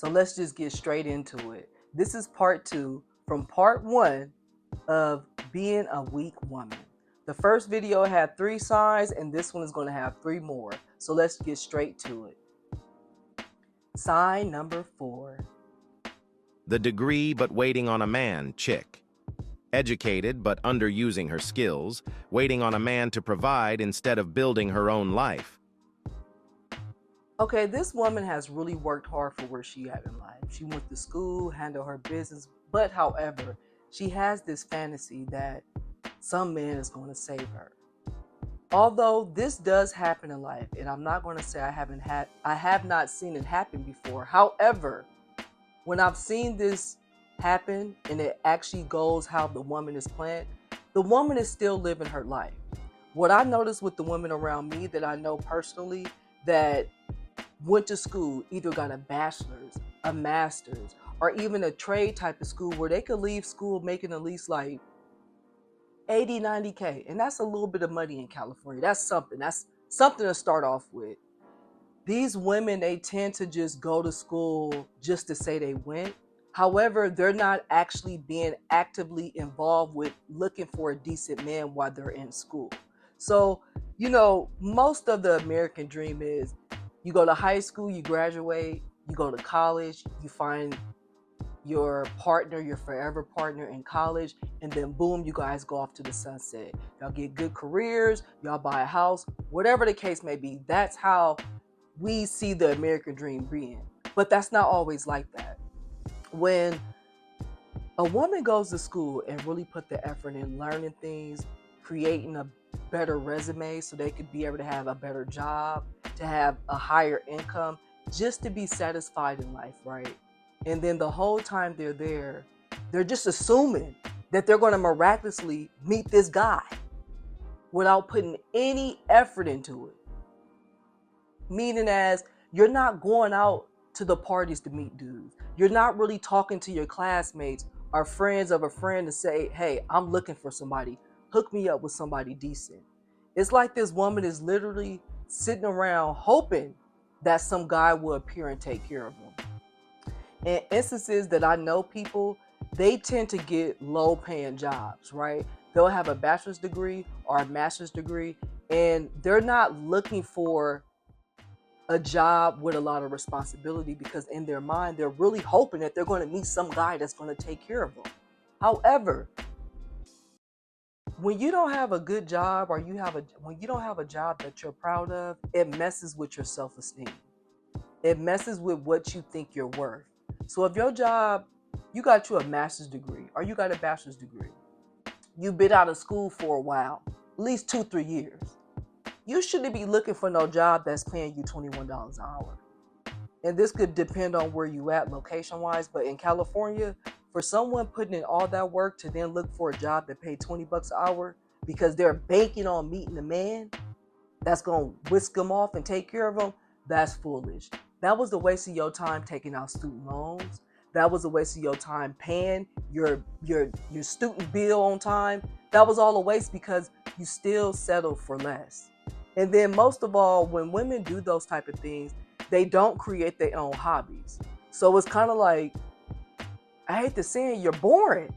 So let's just get straight into it. This is part 2 from part 1 of being a weak woman. The first video had 3 signs and this one is going to have 3 more. So let's get straight to it. Sign number 4. The degree but waiting on a man chick. Educated but underusing her skills, waiting on a man to provide instead of building her own life. Okay, this woman has really worked hard for where she at in life. She went to school, handled her business, but however, she has this fantasy that some man is going to save her. Although this does happen in life, and I'm not going to say I have not seen it happen before. However, when I've seen this happen and it actually goes how the woman is planned, the woman is still living her life. What I noticed with the women around me that I know personally that went to school, either got a bachelor's, a master's, or even a trade type of school where they could leave school making at least like 80, 90K. And that's a little bit of money in California. That's something to start off with. These women, they tend to just go to school just to say they went. However, they're not actually being actively involved with looking for a decent man while they're in school. So, most of the American dream is you go to high school, you graduate, you go to college, you find your partner, your forever partner in college, and then boom, you guys go off to the sunset. Y'all get good careers, y'all buy a house, whatever the case may be. That's how we see the American dream being. But that's not always like that. When a woman goes to school and really put the effort in learning things, creating a better resume so they could be able to have a better job, to have a higher income, just to be satisfied in life, right? And then the whole time they're there, they're just assuming that they're going to miraculously meet this guy without putting any effort into it. Meaning as you're not going out to the parties to meet dudes. You're not really talking to your classmates or friends of a friend to say, hey, I'm looking for somebody. Hook me up with somebody decent. It's like this woman is literally sitting around hoping that some guy will appear and take care of them. In instances that I know people, they tend to get low paying jobs, right? They'll have a bachelor's degree or a master's degree, and they're not looking for a job with a lot of responsibility because in their mind, they're really hoping that they're going to meet some guy that's going to take care of them. However, when you don't have a good job or when you don't have a job that you're proud of, it messes with your self-esteem. It messes with what you think you're worth. So if your job, you got you a master's degree or you got a bachelor's degree, you've been out of school for a while, at least 2-3 years, you shouldn't be looking for no job that's paying you $21 an hour. And this could depend on where you at location-wise, but in California, for someone putting in all that work to then look for a job that paid $20 an hour because they're banking on meeting a man that's going to whisk them off and take care of them, that's foolish. That was a waste of your time taking out student loans. That was a waste of your time paying your student bill on time. That was all a waste because you still settled for less. And then most of all, when women do those type of things, they don't create their own hobbies. So it's kind of like, I hate to say it, you're boring.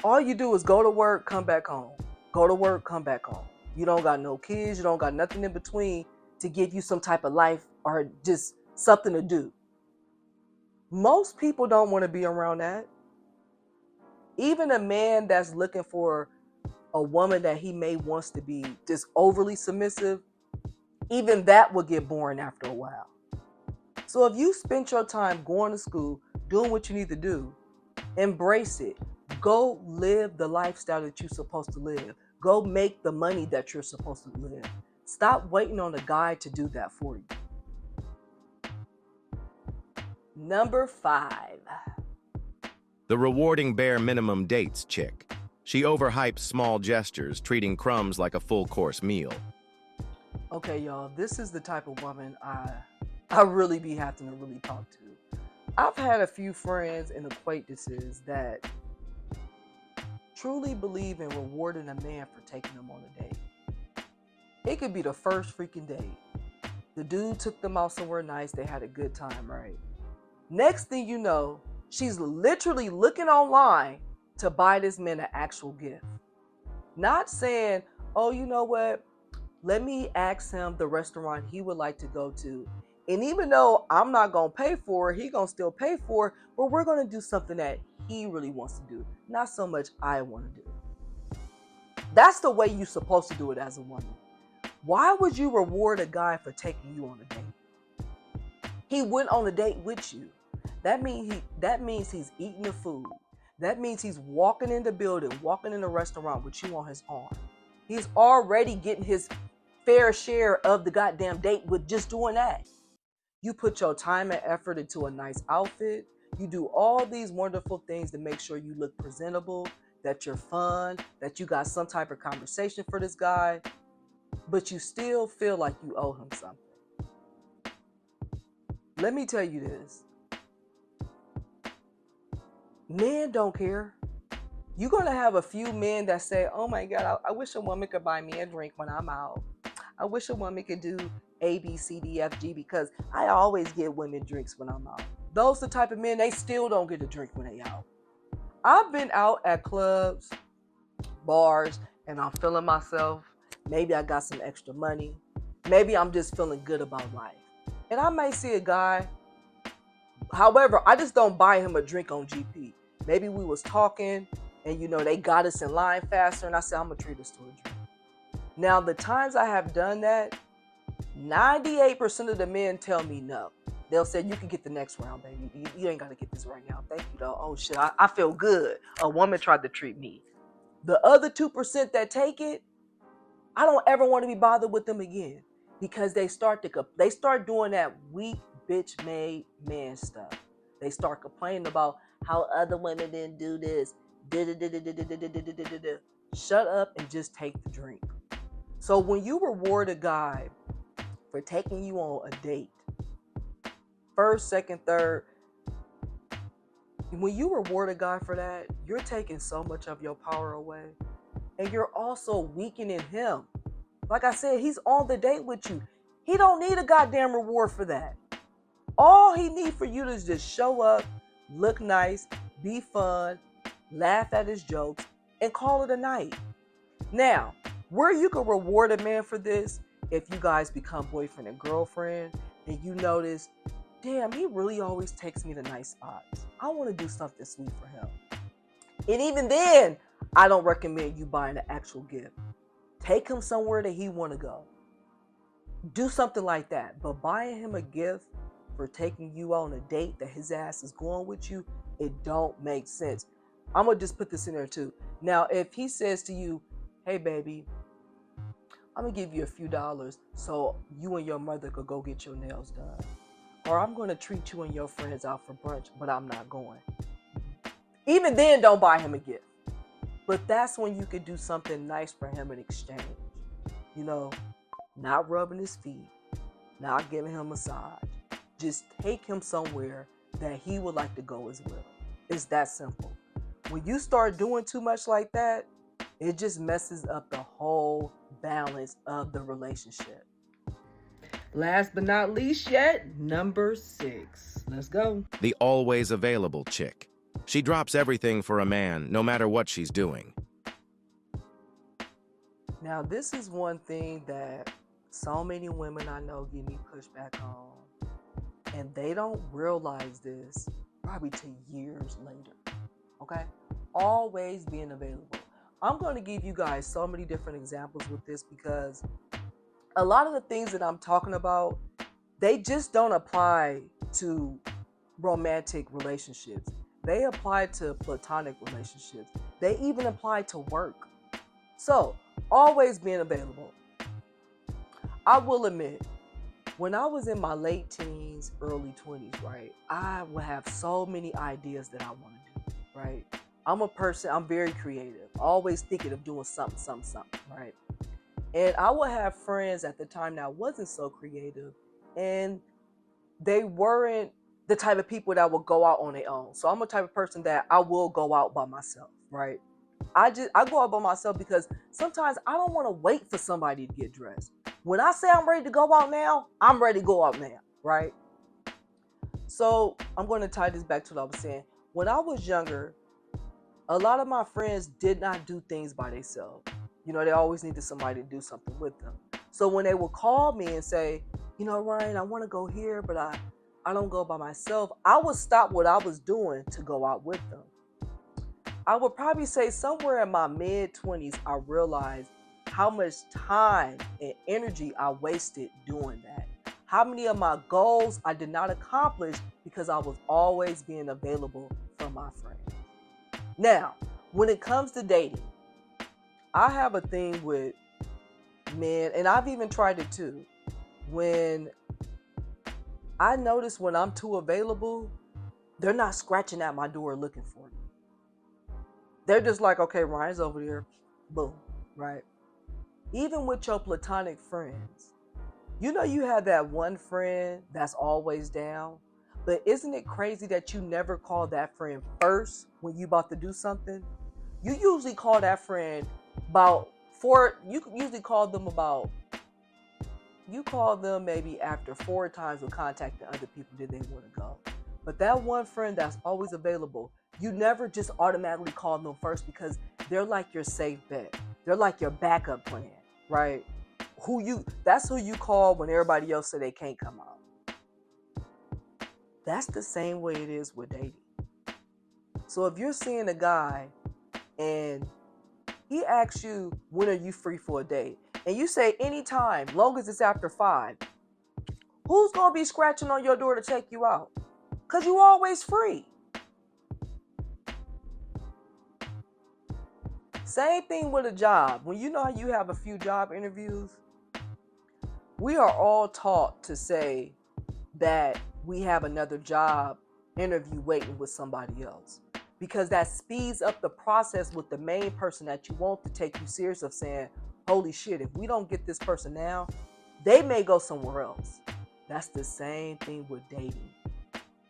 All you do is go to work, come back home. Go to work, come back home. You don't got no kids, you don't got nothing in between to give you some type of life or just something to do. Most people don't want to be around that. Even a man that's looking for a woman that he may wants to be just overly submissive, even that will get boring after a while. So if you spent your time going to school, doing what you need to do, embrace it. Go live the lifestyle that you're supposed to live. Go make the money that you're supposed to live. Stop waiting on a guy to do that for you. Number 5. The rewarding bare minimum dates chick. She overhypes small gestures, treating crumbs like a full-course meal. Okay, y'all, this is the type of woman I really be having to really talk to. I've had a few friends and acquaintances that truly believe in rewarding a man for taking them on a date. It could be the first freaking date. The dude took them out somewhere nice, they had a good time, right? Next thing you know, she's literally looking online to buy this man an actual gift. Not saying, oh, you know what? Let me ask him the restaurant he would like to go to. And even though I'm not going to pay for it, he going to still pay for it, but we're going to do something that he really wants to do, not so much I want to do. That's the way you're supposed to do it as a woman. Why would you reward a guy for taking you on a date? He went on a date with you. That means he's eating the food. That means he's walking in the building, walking in the restaurant with you on his arm. He's already getting his fair share of the goddamn date with just doing that. You put your time and effort into a nice outfit. You do all these wonderful things to make sure you look presentable, that you're fun, that you got some type of conversation for this guy, but you still feel like you owe him something. Let me tell you this. Men don't care. You're going to have a few men that say, oh my God, I wish a woman could buy me a drink when I'm out. I wish a woman could do A, B, C, D, F, G because I always get women drinks when I'm out. Those are the type of men, they still don't get a drink when they out. I've been out at clubs, bars, and I'm feeling myself. Maybe I got some extra money. Maybe I'm just feeling good about life. And I may see a guy, however, I just don't buy him a drink on GP. Maybe we was talking and they got us in line faster and I said, I'm gonna treat us to a drink. Now, the times I have done that, 98% of the men tell me no. They'll say, you can get the next round, baby. You ain't got to get this right now. Thank you, though. Oh, shit, I feel good. A woman tried to treat me. The other 2% that take it, I don't ever want to be bothered with them again because they start doing that weak bitch made man stuff. They start complaining about how other women didn't do this. Shut up and just take the drink. So when you reward a guy for taking you on a date, first, second, third, when you reward a guy for that, you're taking so much of your power away. And you're also weakening him. Like I said, he's on the date with you. He don't need a goddamn reward for that. All he needs for you to just show up, look nice, be fun, laugh at his jokes, and call it a night. Now, where you can reward a man for this, if you guys become boyfriend and girlfriend, and you notice, damn, he really always takes me to nice spots. I want to do something sweet for him. And even then, I don't recommend you buying an actual gift. Take him somewhere that he want to go. Do something like that. But buying him a gift for taking you on a date that his ass is going with you, it don't make sense. I'm going to just put this in there too. Now, if he says to you, hey, baby, I'm going to give you a few dollars so you and your mother could go get your nails done. Or I'm going to treat you and your friends out for brunch, but I'm not going. Even then, don't buy him a gift. But that's when you could do something nice for him in exchange. Not rubbing his feet, not giving him a massage. Just take him somewhere that he would like to go as well. It's that simple. When you start doing too much like that, it just messes up the whole balance of the relationship. Last but not least yet, number 6. Let's go. The always available chick. She drops everything for a man, no matter what she's doing. Now, this is one thing that so many women I know give me pushback on. And they don't realize this probably till years later. Okay? Always being available. I'm going to give you guys so many different examples with this because a lot of the things that I'm talking about, they just don't apply to romantic relationships. They apply to platonic relationships. They even apply to work. So, always being available. I will admit, when I was in my late teens, early 20s, right, I would have so many ideas that I want to do, right? I'm very creative, always thinking of doing something, right? And I would have friends at the time that wasn't so creative, and they weren't the type of people that would go out on their own. So I'm a type of person that I will go out by myself, right? I go out by myself because sometimes I don't want to wait for somebody to get dressed. When I say I'm ready to go out now, I'm ready to go out now, right? So I'm going to tie this back to what I was saying. When I was younger, a lot of my friends did not do things by themselves. You know, they always needed somebody to do something with them. So when they would call me and say, you know, Ryan, I want to go here, but I don't go by myself, I would stop what I was doing to go out with them. I would probably say somewhere in my mid 20s, I realized how much time and energy I wasted doing that. How many of my goals I did not accomplish because I was always being available for my friends. Now, when it comes to dating, I have a thing with men, and I've even tried it too. When I notice when I'm too available, they're not scratching at my door looking for me. They're just like, okay, Ryan's over there. Boom, right? Even with your platonic friends, you know, you have that one friend that's always down, but isn't it crazy that you never call that friend first when you about to do something? You usually call that friend you call them maybe after 4 times of contacting other people that they want to go. But that one friend that's always available, you never just automatically call them first because they're like your safe bet. They're like your backup plan, right? That's who you call when everybody else say they can't come out. That's the same way it is with dating. So if you're seeing a guy and he asks you, when are you free for a date? And you say anytime, long as it's after 5. Who's going to be scratching on your door to take you out? Because you always free. Same thing with a job. When you know how you have a few job interviews, we are all taught to say that we have another job interview waiting with somebody else. Because that speeds up the process with the main person that you want to take you serious of saying, holy shit, if we don't get this person now, they may go somewhere else. That's the same thing with dating.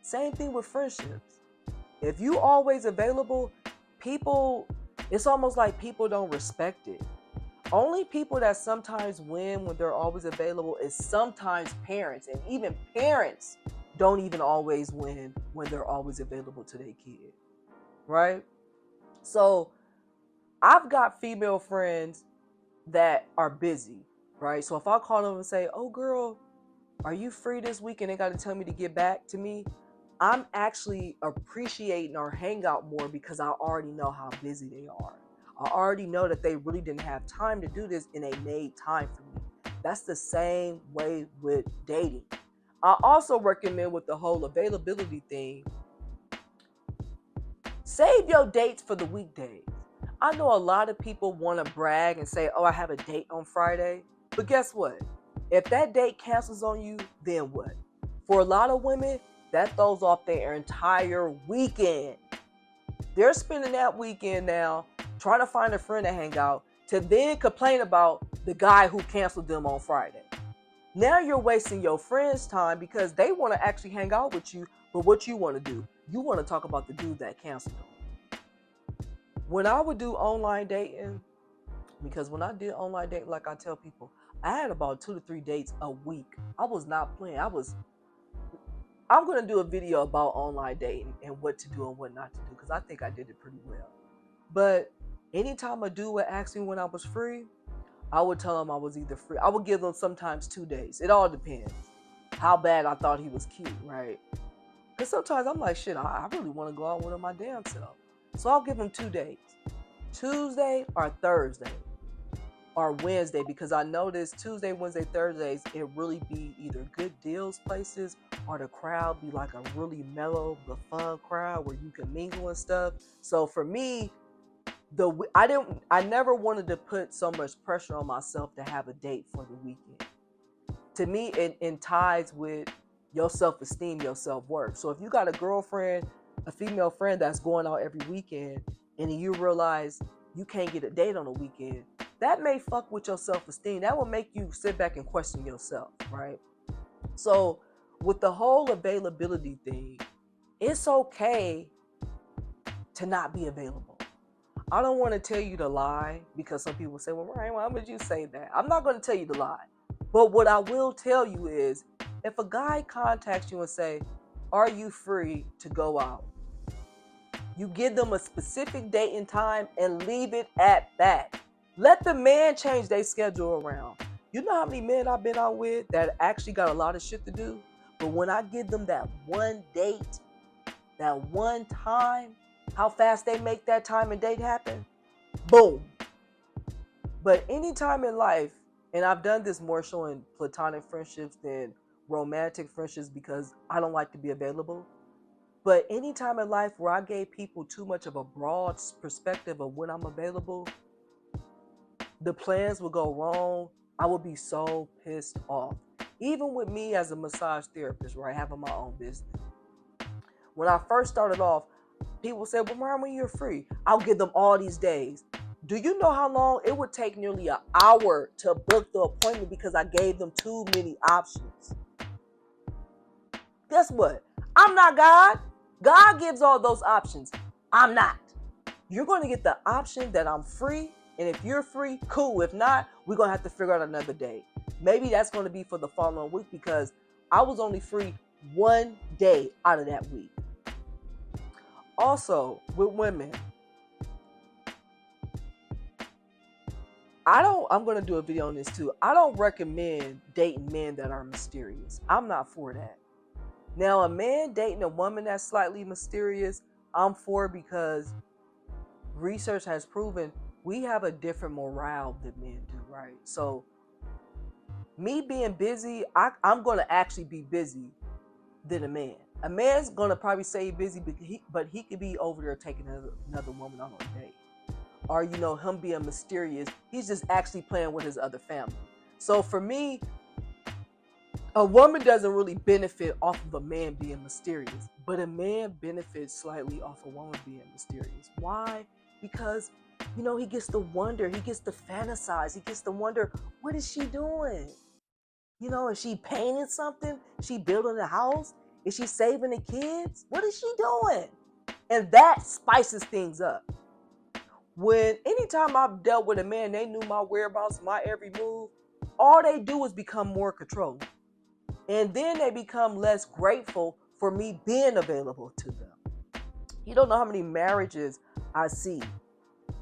Same thing with friendships. If you always available, it's almost like people don't respect it. Only people that sometimes win when they're always available is sometimes parents. And even parents don't even always win when they're always available to their kid. Right? So I've got female friends that are busy, right? So if I call them and say, oh girl, are you free this week? And they got to tell me to get back to me, I'm actually appreciating our hangout more because I already know how busy they are. I already know that they really didn't have time to do this and they made time for me. That's the same way with dating. I also recommend with the whole availability thing, save your dates for the weekdays. I know a lot of people want to brag and say, oh, I have a date on Friday. But guess what? If that date cancels on you, then what? For a lot of women, that throws off their entire weekend. They're spending that weekend now trying to find a friend to hang out to then complain about the guy who canceled them on Friday. Now you're wasting your friend's time because they want to actually hang out with you, but what you want to do? You want to talk about the dude that canceled them. When I would do online dating, because when I did online dating, like I tell people, I had about 2 to 3 dates a week. I was not playing. I'm going to do a video about online dating and what to do and what not to do because I think I did it pretty well. But anytime a dude would ask me when I was free, I would tell him I was either free. I would give them sometimes 2 days. It all depends how bad I thought he was cute, right? Because sometimes I'm like, shit, I really want to go out with him my damn self. So I'll give him 2 days. Tuesday or Thursday or Wednesday, because I notice Tuesday, Wednesday, Thursdays, it really be either good deals places or the crowd be like a really mellow but fun crowd where you can mingle and stuff. So for me, I never wanted to put so much pressure on myself to have a date for the weekend. To me, it ties with your self-esteem, your self-worth. So if you got a girlfriend, a female friend that's going out every weekend, and then you realize you can't get a date on the weekend, that may fuck with your self-esteem. That will make you sit back and question yourself, right? So with the whole availability thing, it's okay to not be available. I don't want to tell you to lie because some people say, well, Ryan, why would you say that? I'm not going to tell you to lie. But what I will tell you is if a guy contacts you and say, are you free to go out? You give them a specific date and time and leave it at that. Let the man change their schedule around. You know how many men I've been out with that actually got a lot of shit to do? But when I give them that one date, that one time, how fast they make that time and date happen? Boom. But any time in life, and I've done this more so in platonic friendships than romantic friendships because I don't like to be available. But any time in life where I gave people too much of a broad perspective of when I'm available, the plans would go wrong. I would be so pissed off. Even with me as a massage therapist, right, having my own business. When I first started off, people said, well, Mariam, when you're free, I'll give them all these days. Do you know how long it would take? Nearly an hour to book the appointment because I gave them too many options. Guess what? I'm not God. God gives all those options. I'm not. You're going to get the option that I'm free. And if you're free, cool. If not, we're going to have to figure out another day. Maybe that's going to be for the following week because I was only free one day out of that week. Also, with women, I'm going to do a video on this too. I don't recommend dating men that are mysterious. I'm not for that. Now, a man dating a woman that's slightly mysterious, I'm for because research has proven we have a different morale than men do, right? So, me being busy, I'm going to actually be busy than a man. A man's going to probably say he's busy, but he could be over there taking another woman on a date. Or, him being mysterious, he's just actually playing with his other family. So for me, a woman doesn't really benefit off of a man being mysterious, but a man benefits slightly off a woman being mysterious. Why? Because, he gets to wonder, he gets to fantasize, he gets to wonder, what is she doing? Is she painting something? Is she building a house? Is she saving the kids? What is she doing? And that spices things up. Anytime I've dealt with a man, they knew my whereabouts, my every move, all they do is become more controlling. And then they become less grateful for me being available to them. You don't know how many marriages I see.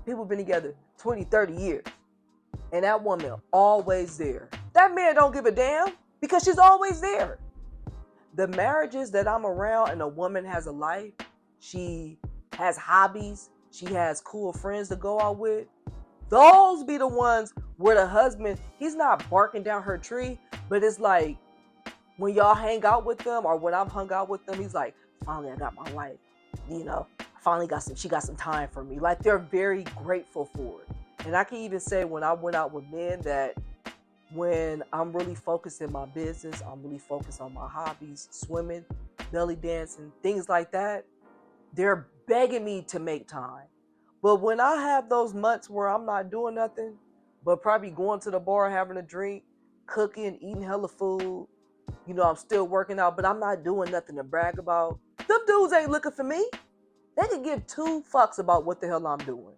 People have been together 20, 30 years. And that woman always there. That man don't give a damn because she's always there. The marriages that I'm around and a woman has a life, she has hobbies, she has cool friends to go out with, those be the ones where the husband, he's not barking down her tree, but it's like when y'all hang out with them or when I've hung out with them, he's like, finally I got my wife, finally she got some time for me. Like they're very grateful for it. And I can even say when I went out with men that when I'm really focused in my business, I'm really focused on my hobbies, swimming, belly dancing, things like that, they're begging me to make time. But when I have those months where I'm not doing nothing, but probably going to the bar, having a drink, cooking, eating hella food, I'm still working out, but I'm not doing nothing to brag about, them dudes ain't looking for me. They can give two fucks about what the hell I'm doing.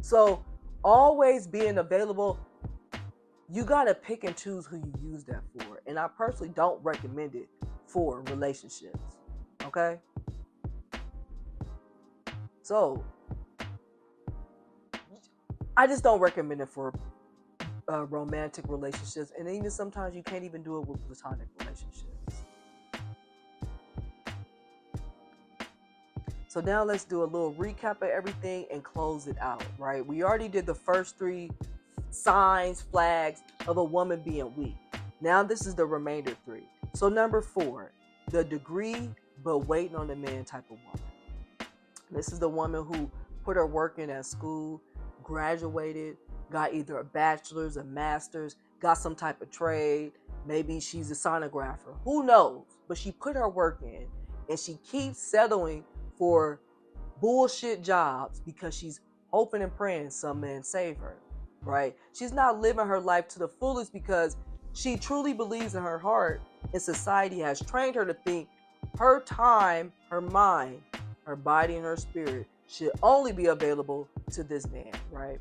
So always being available, you got to pick and choose who you use that for. And I personally don't recommend it for relationships. Okay? So, I just don't recommend it for romantic relationships. And even sometimes you can't even do it with platonic relationships. So now let's do a little recap of everything and close it out, right? We already did the first 3 signs, flags of a woman being weak. Now this is the remainder 3. So number 4, the degree but waiting on the man type of woman. This is the woman who put her work in at school, graduated, got either a bachelor's, a master's, got some type of trade. Maybe she's a sonographer. Who knows? But she put her work in and she keeps settling for bullshit jobs because she's hoping and praying some man save her, right? She's not living her life to the fullest because she truly believes in her heart and society has trained her to think her time, her mind, her body, and her spirit should only be available to this man, right?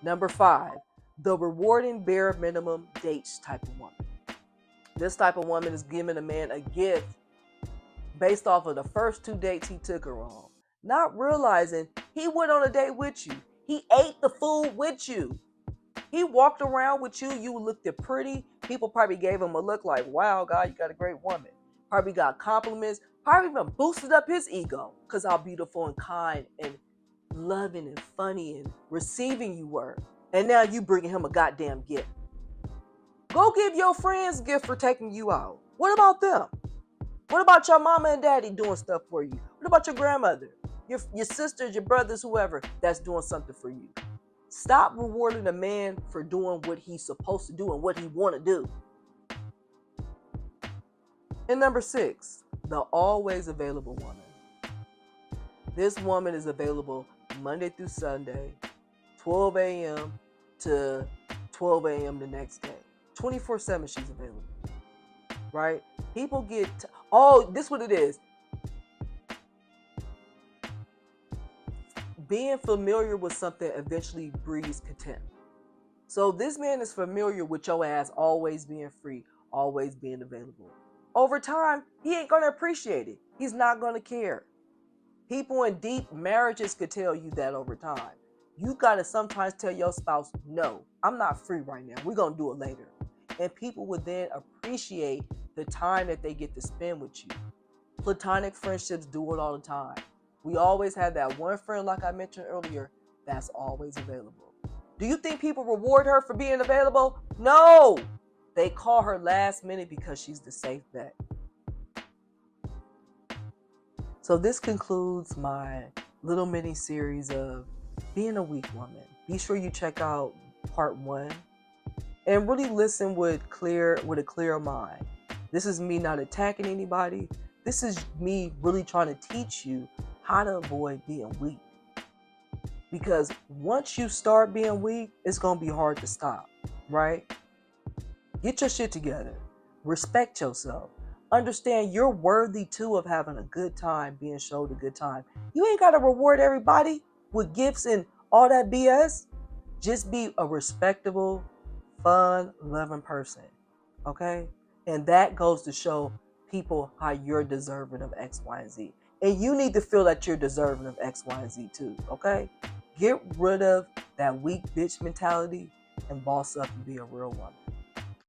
Number 5, the rewarding bare minimum dates type of woman. This type of woman is giving a man a gift based off of the first 2 dates he took her on, not realizing he went on a date with you. He ate the food with you. He walked around with you. You looked at pretty. People probably gave him a look like, wow, God, you got a great woman. Probably got compliments. Probably even boosted up his ego because how beautiful and kind and loving and funny and receiving you were. And now you bringing him a goddamn gift. Go give your friends a gift for taking you out. What about them? What about your mama and daddy doing stuff for you? What about your grandmother? Your sisters, your brothers, whoever that's doing something for you. Stop rewarding a man for doing what he's supposed to do and what he want to do. And number 6, the always available woman. This woman is available Monday through Sunday, 12 a.m. to 12 a.m. the next day. 24/7 she's available. Right? People get, this is what it is. Being familiar with something eventually breeds contempt. So this man is familiar with your ass always being free, always being available. Over time, he ain't going to appreciate it. He's not going to care. People in deep marriages could tell you that over time. You got to sometimes tell your spouse, no, I'm not free right now. We're going to do it later. And people would then appreciate the time that they get to spend with you. Platonic friendships do it all the time. We always have that one friend, like I mentioned earlier, that's always available. Do you think people reward her for being available? No! They call her last minute because she's the safe bet. So this concludes my little mini series of being a weak woman. Be sure you check out part 1 and really listen with a clear mind. This is me not attacking anybody. This is me really trying to teach you how to avoid being weak. Because once you start being weak, it's going to be hard to stop, right? Get your shit together. Respect yourself. Understand you're worthy too of having a good time, being showed a good time. You ain't got to reward everybody with gifts and all that BS. Just be a respectable, fun, loving person, okay? And that goes to show people how you're deserving of X, Y, and Z. And you need to feel that you're deserving of X, Y, and Z too, okay? Get rid of that weak bitch mentality and boss up and be a real woman.